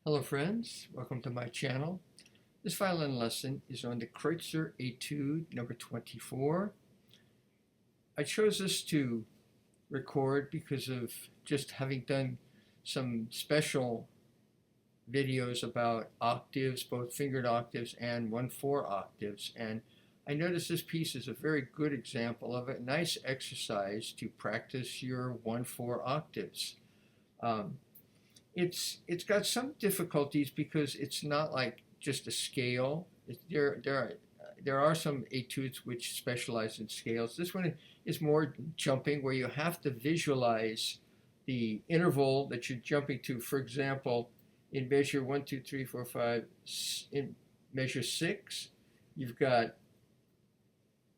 Hello friends, welcome to my channel. This violin lesson is on the Kreutzer Etude number 24. I chose this to record because of just having done some special videos about octaves, both fingered octaves and 1/4 octaves, and I noticed this piece is a very good example of a nice exercise to practice your 1/4 octaves. It's got some difficulties because it's not like just a scale. There are some etudes which specialize in scales. This one is more jumping, where you have to visualize the interval that you're jumping to. For example, in measure 1, 2, 3, 4, 5, in measure 6, you've got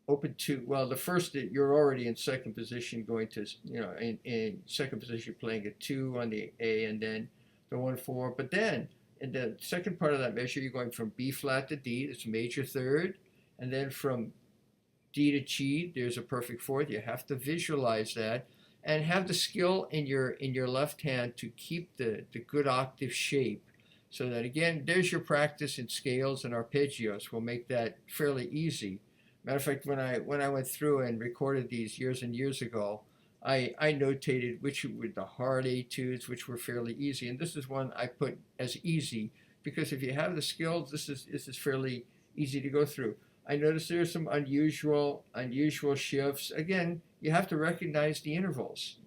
open 2. Well, the first, you're already in second position, going to, in second position playing a 2 on the A, and then the 1/4. But then in the second part of that measure, you're going from B flat to D, it's major third, and then from D to G, there's a perfect fourth. You have to visualize that and have the skill in your left hand to keep the good octave shape, so that, again, there's your practice in scales and arpeggios. Will make that fairly easy. Matter of fact, when I went through and recorded these years and years ago, I notated which were the hard etudes, which were fairly easy, and this is one I put as easy because if you have the skills, this is fairly easy to go through. I noticed there are some unusual shifts. Again, you have to recognize the intervals.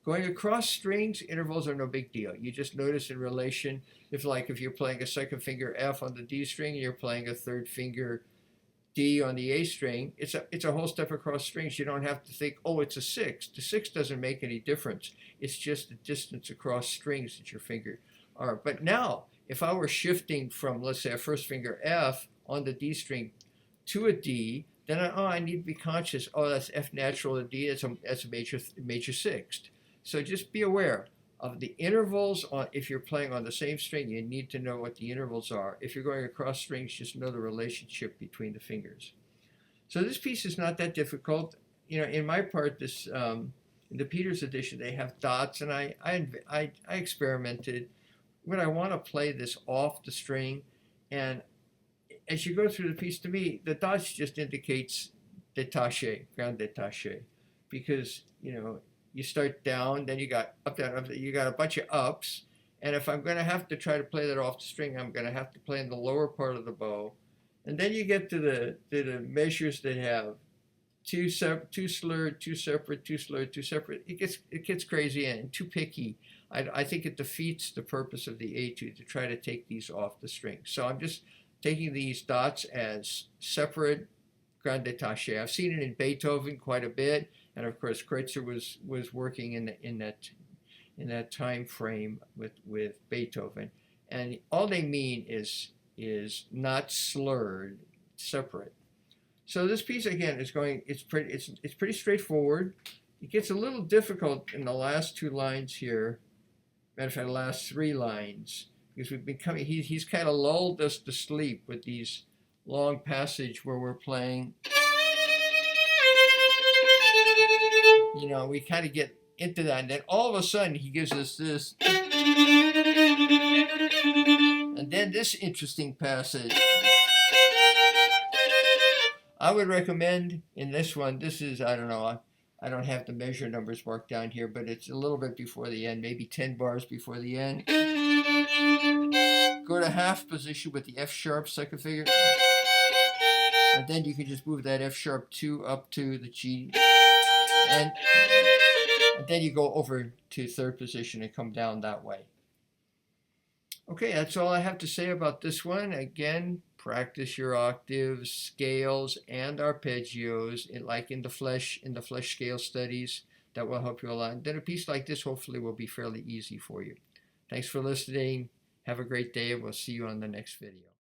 Going across strings, intervals are no big deal. You just notice in relation, if you're playing a second finger F on the D string, and you're playing a third finger D on the A string, it's a whole step across strings. You don't have to think, oh, it's a 6. The 6 doesn't make any difference. It's just the distance across strings that your finger are. But now, if I were shifting from, let's say, a first finger F on the D string to a D, then I need to be conscious. Oh, that's F natural to D. That's a major sixth. So just be aware of the intervals. If you're playing on the same string, you need to know what the intervals are. If you're going across strings, just know the relationship between the fingers. So this piece is not that difficult. In my part, this in the Peters edition, they have dots, and I experimented when I want to play this off the string. And as you go through the piece, to me, the dots just indicates détaché, grand détaché, because you start down, then you got up, down, up. You got a bunch of ups, and if I'm going to have to try to play that off the string, I'm going to have to play in the lower part of the bow, and then you get to the measures that have two slurred, two separate, two slurred, two separate. It gets crazy and too picky. I think it defeats the purpose of the etude to try to take these off the string. So I'm just taking these dots as separate grand détaché. I've seen it in Beethoven quite a bit. And of course, Kreutzer was working in that time frame with Beethoven, and all they mean is not slurred, separate. So this piece, again, is going. It's pretty straightforward. It gets a little difficult in the last 2 lines here. Matter of fact, the last 3 lines, because we've been coming. He's kind of lulled us to sleep with these long passage where we're playing. You know, we kind of get into that, and then all of a sudden he gives us this, and then this interesting passage. I would recommend in this one, this is, I don't know, I don't have the measure numbers marked down here, but it's a little bit before the end, maybe 10 bars before the end. Go to half position with the F sharp second finger, and then you can just move that F sharp 2 up to the G, and then you go over to third position and come down that way. Okay, that's all I have to say about this one. Again, practice your octaves, scales, and arpeggios, like in the flesh scale studies. That will help you a lot. And then a piece like this hopefully will be fairly easy for you. Thanks for listening. Have a great day, and we'll see you on the next video.